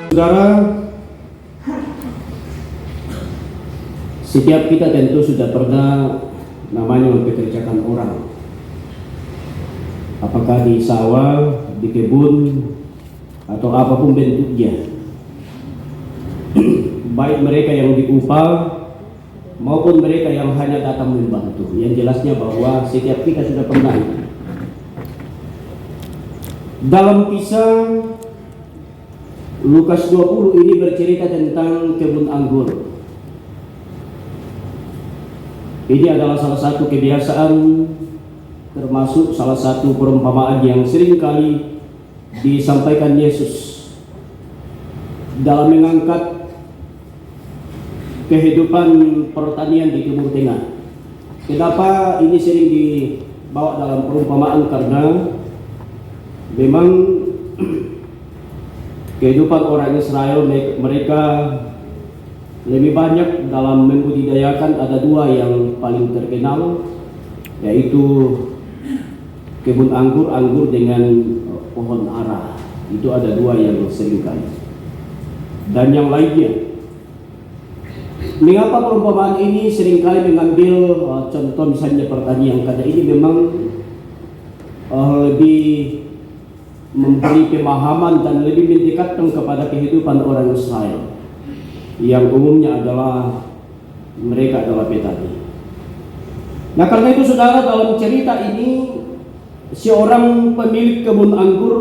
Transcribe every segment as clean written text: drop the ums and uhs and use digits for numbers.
Saudara, setiap kita tentu sudah pernah namanya mempekerjakan orang. Apakah di sawah, di kebun, atau apapun bentuknya. Baik mereka yang diupah maupun mereka yang hanya datang membantu. Yang jelasnya bahwa setiap kita sudah pernah. Dalam kisah Lukas 20 ini bercerita tentang kebun anggur. Ini adalah salah satu kebiasaan, termasuk salah satu perumpamaan yang sering kali disampaikan Yesus dalam mengangkat kehidupan pertanian di Timur Tengah. Kenapa ini sering dibawa dalam perumpamaan? Karena memang kehidupan orang Israel, mereka lebih banyak dalam membudidayakan. Ada dua yang paling terkenal, yaitu kebun anggur dengan pohon ara. Itu ada dua yang sering kali. Dan yang lainnya, mengapa perumpamaan ini seringkali mengambil contoh misalnya pertanian? Karena ini memang lebih memberi pemahaman dan lebih mendekatkan kepada kehidupan orang Israel, yang umumnya adalah mereka adalah petani. Nah, karena itu saudara, dalam cerita ini seorang pemilik kebun anggur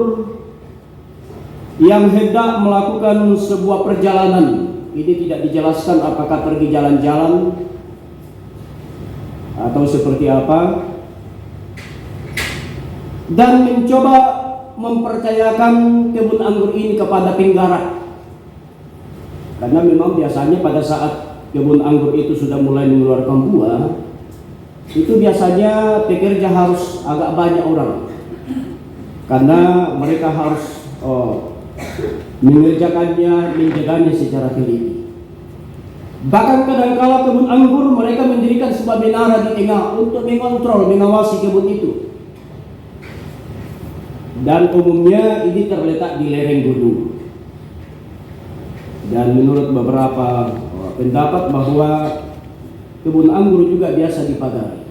yang hendak melakukan sebuah perjalanan. Ini tidak dijelaskan apakah pergi jalan-jalan atau seperti apa, dan mencoba mempercayakan kebun anggur ini kepada penggarap. Karena memang biasanya pada saat kebun anggur itu sudah mulai mengeluarkan buah, itu biasanya pekerja harus agak banyak orang, karena mereka harus mengerjakannya, menjaganya secara teliti. Bahkan kadang-kala kebun anggur mereka mendirikan sebuah menara di tengah untuk mengontrol, mengawasi kebun itu. Dan umumnya ini terletak di lereng gunung. Dan menurut beberapa pendapat bahwa kebun anggur juga biasa dipagari,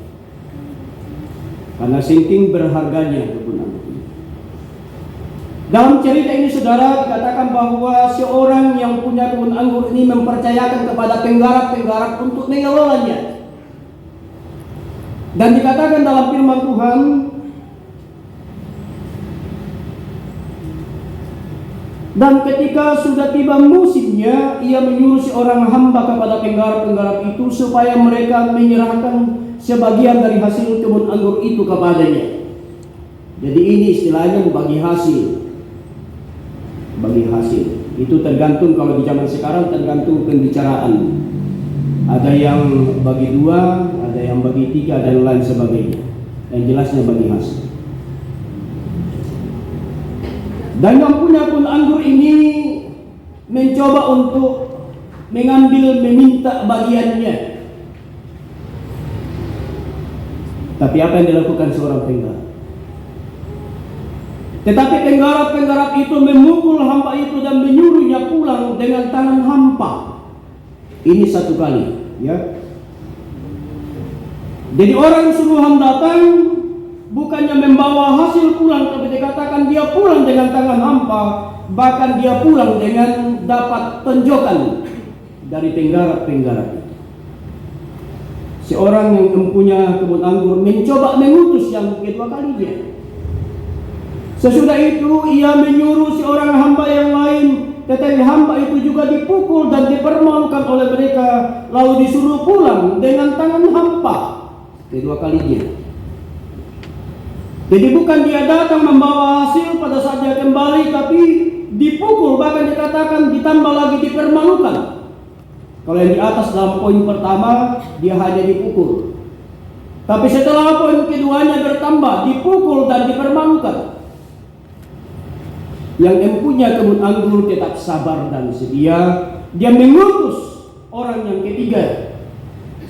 karena saking berharganya kebun anggur ini. Dalam cerita ini saudara, dikatakan bahwa seorang yang punya kebun anggur ini mempercayakan kepada penggarap-penggarap untuk mengelolanya. Dan dikatakan dalam firman Tuhan, dan ketika sudah tiba musimnya, ia menyuruh seorang hamba kepada penggarap-penggarap itu supaya mereka menyerahkan sebagian dari hasil kebun anggur itu kepadanya. Jadi ini istilahnya bagi hasil. Bagi hasil itu tergantung, kalau di zaman sekarang tergantung pembicaraan. Ada yang bagi dua, ada yang bagi tiga, dan lain sebagainya. Yang jelasnya bagi hasil. Dan yang punya kebun anggur ini mencoba untuk meminta bagiannya. Tapi apa yang dilakukan seorang penggarap? Tetapi penggarap-penggarap itu memukul hamba itu dan menyuruhnya pulang dengan tangan hampa. Ini satu kali, ya. Jadi orang suruhan datang bukannya membawa hasil pulang, tapi dikatakan dia pulang dengan tangan hampa, bahkan dia pulang dengan dapat tonjokan dari penggarap-penggarap itu. Seorang yang mempunyai kebun anggur mencoba mengutus yang kedua kalinya. Sesudah itu ia menyuruh seorang hamba yang lain, tetapi hamba itu juga dipukul dan dipermalukan oleh mereka, lalu disuruh pulang dengan tangan hampa kedua kalinya. Jadi bukan dia datang membawa hasil pada saat dia kembali, tapi dipukul, bahkan dikatakan ditambah lagi dipermalukan. Kalau yang di atas dalam poin pertama dia hanya dipukul, tapi setelah poin keduanya bertambah, dipukul dan dipermalukan. Yang mempunyai kebun anggur tetap sabar dan setia, dia mengutus orang yang ketiga.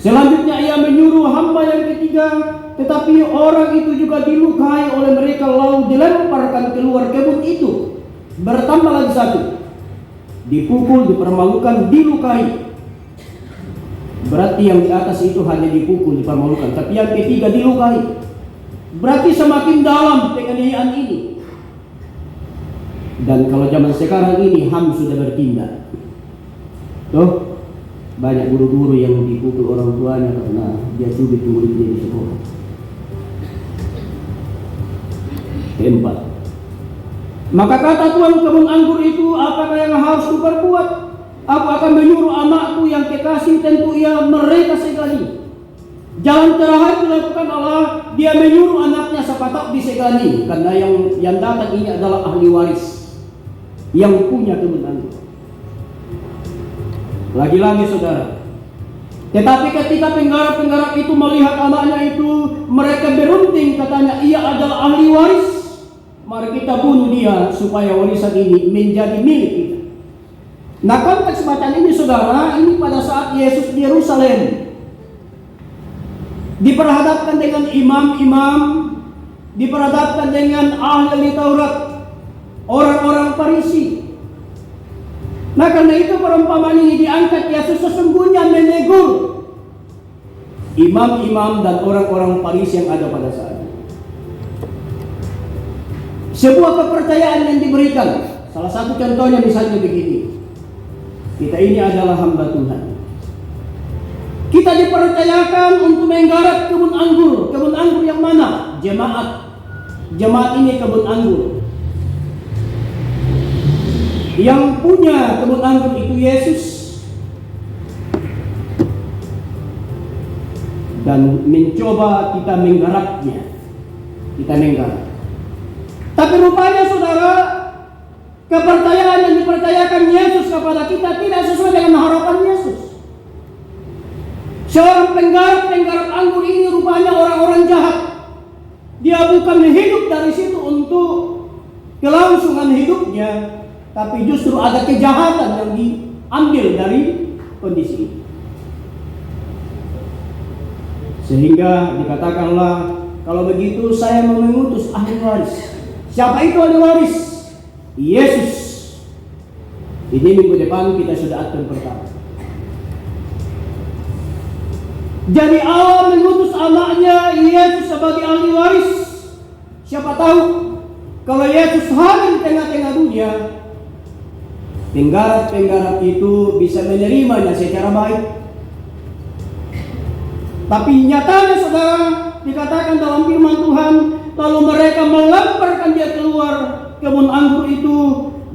Selanjutnya ia menyuruh hamba yang ketiga, tetapi orang itu juga dilukai oleh mereka lalu dilemparkan keluar kebun itu. Bertambah lagi satu. dipukul, dipermalukan, dilukai. Berarti yang di atas itu hanya dipukul, dipermalukan, tapi yang ketiga dilukai. Berarti semakin dalam penganiayaan ini. Dan kalau zaman sekarang ini HAM sudah bertindak. Tuh, banyak guru-guru yang dipukul orang tuanya karena dia sulit muridnya di sekolah. Keempat, maka kata tuan kebun anggur itu, apakah yang harus kuperbuat? Aku akan menyuruh anakku yang kekasih, tentu ia mereka segani. Jalan terakhir dilakukan Allah, dia menyuruh anaknya sepatak disegani, karena yang datang ini adalah ahli waris yang punya kebun anggur. Lagi-lagi saudara, tetapi ketika penggarap-penggarap itu melihat anaknya itu, mereka berunding, katanya ia adalah ahli waris. Mari kita bunuh dia supaya warisan ini menjadi milik kita. Nah, konteks bacaan ini saudara, ini pada saat Yesus di Yerusalem diperhadapkan dengan imam-imam, diperhadapkan dengan ahli Taurat, orang-orang Farisi. Nah, karena itu perumpamaan ini diangkat, Yesus sesungguhnya menegur imam-imam dan orang-orang Farisi yang ada pada saat itu. Sebuah kepercayaan yang diberikan, salah satu contohnya misalnya begini, kita ini adalah hamba Tuhan. Kita dipercayakan untuk menggarap kebun anggur. Kebun anggur yang mana? Jemaat. Jemaat ini kebun anggur. Yang punya kebun anggur itu Yesus. Dan mencoba kita menggarapnya. Kita menggarap. Tapi rupanya saudara, kepercayaan yang dipercayakan Yesus kepada kita tidak sesuai dengan harapan Yesus. Seorang penggarap anggur ini rupanya orang-orang jahat. Dia bukan hidup dari situ untuk kelangsungan hidupnya, tapi justru ada kejahatan yang diambil dari kondisi ini. Sehingga dikatakanlah, kalau begitu saya mau mengutus ahli waris. Siapa itu ahli waris? Yesus. Ini minggu depan kita sudah akan pertama. Jadi Allah mengutus anaknya Yesus sebagai ahli waris. Siapa tahu kalau Yesus hadir di tengah-tengah dunia, penggarap-penggarap itu bisa menerimanya secara baik. Tapi nyatanya saudara, dikatakan dalam firman Tuhan, lalu mereka melemparkan dia keluar kebun anggur itu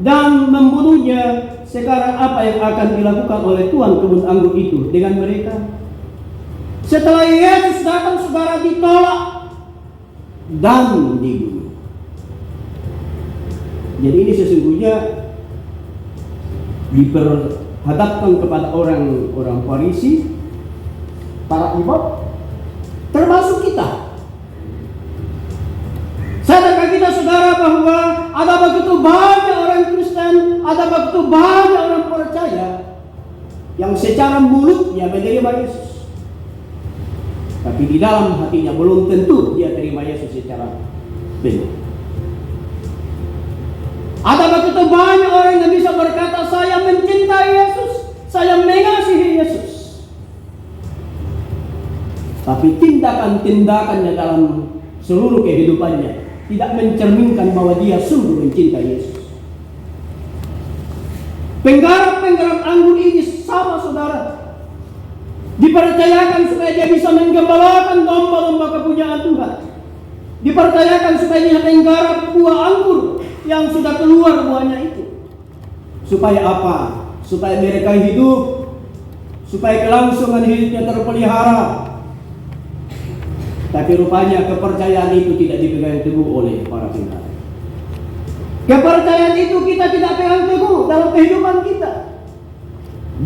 dan membunuhnya. Sekarang apa yang akan dilakukan oleh tuan kebun anggur itu dengan mereka? Setelah Yesus datang, saudara, ditolak dan dibunuh. Jadi ini sesungguhnya diperhadapkan kepada orang-orang Farisi, para imam, termasuk kita. Sadarkah kita saudara bahwa ada begitu banyak orang Kristen, ada begitu banyak orang percaya yang secara mulutnya menerima Yesus, tapi di dalam hatinya belum tentu dia terima Yesus secara benar. Ada begitu banyak orang yang bisa berkata, saya mencintai Yesus, saya mengasihi Yesus, tapi tindakan-tindakannya dalam seluruh kehidupannya tidak mencerminkan bahwa dia sungguh mencintai Yesus. Penggarap-penggarap anggur ini sama saudara, dipercayakan supaya dia bisa menggembalakan domba-domba kepunyaan Tuhan. Dipercayakan supaya dia menggarap buah anggur yang sudah keluar buahnya itu. Supaya apa? Supaya mereka hidup, supaya kelangsungan hidupnya terpelihara. Tapi rupanya kepercayaan itu tidak dipegang teguh oleh para penggarap. Kepercayaan itu kita tidak pegang teguh dalam kehidupan kita.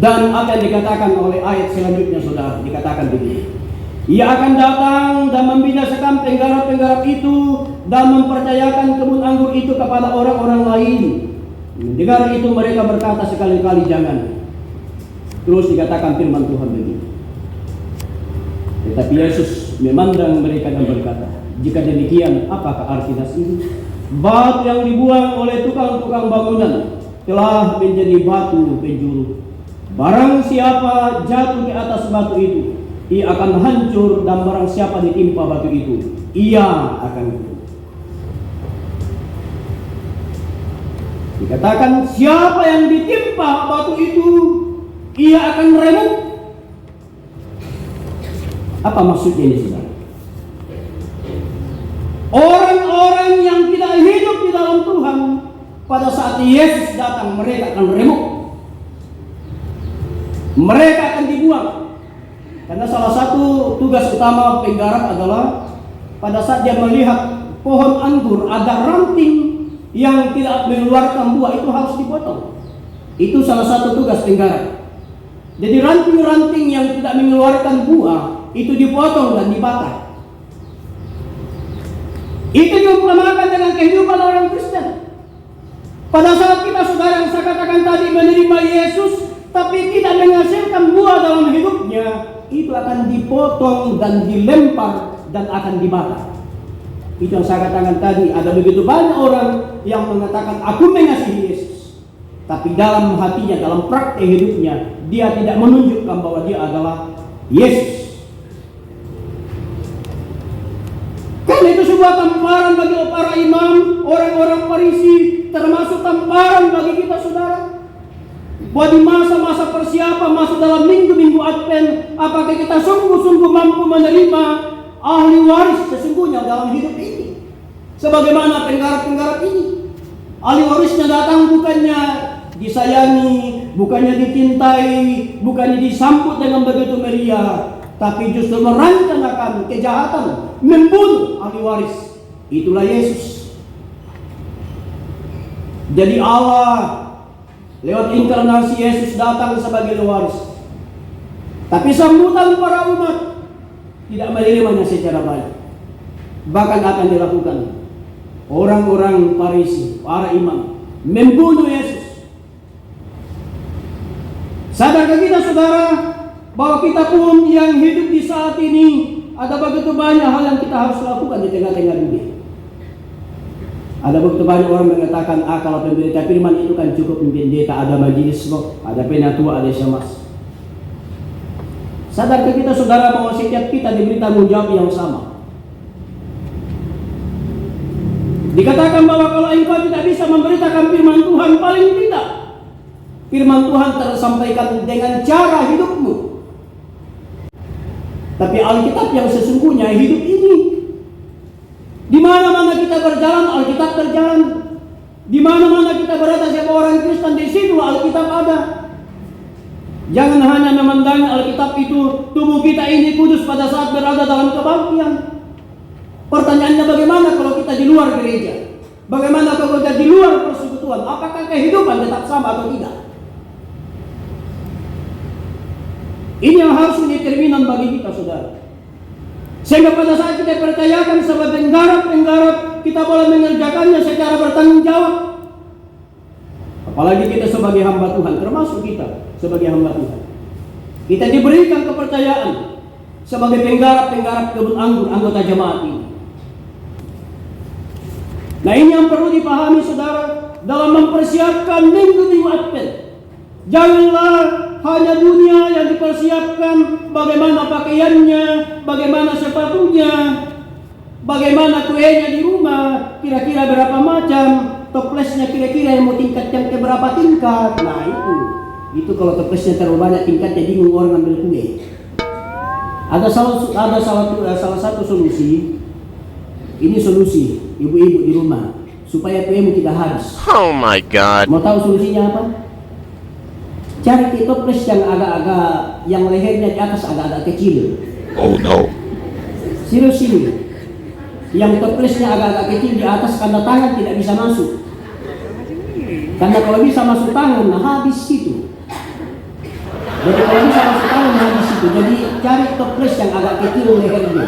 Dan apa yang dikatakan oleh ayat selanjutnya saudara, dikatakan begini, ia akan datang dan membinasakan penggarap-penggarap itu dan mempercayakan kebun anggur itu kepada orang-orang lain. Mendengar itu mereka berkata sekali-kali jangan. Terus dikatakan firman Tuhan begini, tetapi Yesus memandang mereka dan berkata, jika demikian apakah arti nas ini? Batu yang dibuang oleh tukang-tukang bangunan telah menjadi batu penjuru. Barang siapa jatuh di atas batu itu, ia akan hancur, dan barang siapa ditimpa batu itu, ia akan hidup. Dikatakan siapa yang ditimpa batu itu, ia akan remuk. Apa maksudnya ini, saudara? Orang-orang yang tidak hidup di dalam Tuhan, pada saat Yesus datang, mereka akan remuk. Mereka akan dibuang. Karena salah satu tugas utama penggarap adalah pada saat dia melihat pohon anggur ada ranting yang tidak mengeluarkan buah, itu harus dipotong. Itu salah satu tugas penggarap. Jadi ranting-ranting yang tidak mengeluarkan buah itu dipotong dan dibakar. Itu diumpamakan dengan kehidupan orang Kristen. Pada saat kita, saudara, yang saya katakan tadi, menerima Yesus tapi tidak menghasilkan buah dalam hidupnya, itu akan dipotong dan dilempar dan akan dibakar. Itu yang saya katakan tadi, ada begitu banyak orang yang mengatakan aku mengasihi Yesus, tapi dalam hatinya, dalam praktek hidupnya, dia tidak menunjukkan bahwa dia adalah Yesus. Karena itu sebuah tamparan bagi para imam, orang-orang Farisi, termasuk tamparan bagi kita, saudara. Bahwa di masa-masa persiapan masuk dalam minggu-minggu Advent, apakah kita sungguh-sungguh mampu menerima ahli waris sesungguhnya dalam hidup ini? Sebagaimana penggarap-penggarap ini, ahli warisnya datang bukannya disayangi, bukannya dicintai, bukannya disambut dengan begitu meriah, tapi justru merencanakan kejahatan, membunuh ahli waris. Itulah Yesus. Jadi Allah lewat inkarnasi Yesus datang sebagai waris. Tapi sambutan para umat tidak menerimanya secara baik. Bahkan akan dilakukan orang-orang Farisi, para imam, membunuh Yesus. Sadarkah kita, saudara, bahwa kita pun yang hidup di saat ini ada begitu banyak hal yang kita harus lakukan di tengah-tengah dunia. Ada begitu banyak orang mengatakan, kalau pemberita firman itu kan cukup pendeta, ada majelis, ada penatua, ada syamas. Sadarkah kita, saudara, bahwa setiap kita diberi tanggung jawab yang sama? Dikatakan bahwa kalau engkau tidak bisa memberitakan firman Tuhan, paling tidak firman Tuhan tersampaikan dengan cara hidupmu. Tapi Alkitab yang sesungguhnya hidup ini. Di mana-mana kita berjalan, Alkitab berjalan. Di mana-mana kita berada sebagai orang Kristen, di situ Alkitab ada. Jangan hanya memandang Alkitab itu tubuh kita ini kudus pada saat berada dalam kebaktian. Pertanyaannya, bagaimana kalau kita di luar gereja? Bagaimana kalau kita di luar persekutuan? Apakah kehidupan tetap sama atau tidak? Ini yang harus menjadi cerminan bagi kita, saudara. Sehingga pada saat kita percayakan sebagai penggarap, kita boleh mengerjakannya secara bertanggung jawab. Apalagi kita sebagai hamba Tuhan, termasuk kita sebagai hamba Tuhan. Kita diberikan kepercayaan sebagai penggarap kebun anggur, anggota jemaat ini. Nah, ini yang perlu dipahami, saudara, dalam mempersiapkan minggu-minggu Advent. Janganlah hanya dunia yang dipersiapkan, bagaimana pakaiannya, bagaimana sepatunya, bagaimana kuenya di rumah, kira-kira berapa macam, toplesnya kira-kira yang mau tingkat yang ke berapa tingkat. Nah, itu kalau toplesnya terlalu banyak tingkatnya, bingung orang ambil kue. Ada salah satu solusi. Ini solusi ibu-ibu di rumah supaya kuemu tidak habis. Oh my God. Mau tahu solusinya apa? Cari toples yang agak-agak, yang lehernya di atas agak-agak kecil. Oh no. Serius ini. Yang toplesnya agak-agak kecil di atas karena tangan tidak bisa masuk. Karena kalau bisa masuk tangan, nah habis situ. Jadi kalau bisa masuk tangan, habis situ. Jadi cari toples yang agak kecil lehernya,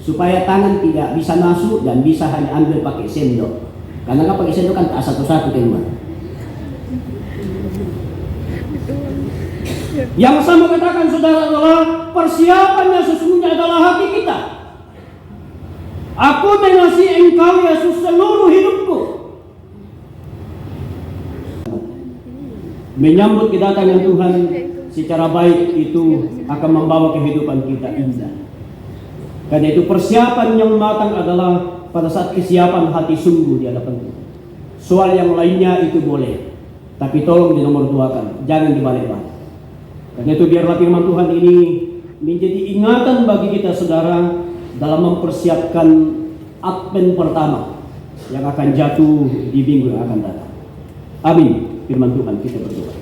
supaya tangan tidak bisa masuk dan bisa hanya ambil pakai sendok. Karena kalau pakai sendok kan tak satu-satu keluar. Yang sama katakan, saudara, adalah persiapannya sesungguhnya adalah hati kita. Aku mengasihi engkau, Yesus, seluruh hidupku. Menyambut kedatangan Tuhan secara baik itu akan membawa kehidupan kita indah. Karena itu persiapan yang matang adalah pada saat kesiapan hati sungguh di hadapan Tuhan. Soal yang lainnya itu boleh, tapi tolong dinomor duakan, jangan dibalik-balik. Karena itu biarlah firman Tuhan ini menjadi ingatan bagi kita saudara dalam mempersiapkan Advent pertama yang akan jatuh di minggu yang akan datang. Amin. Firman Tuhan, kita berdoa.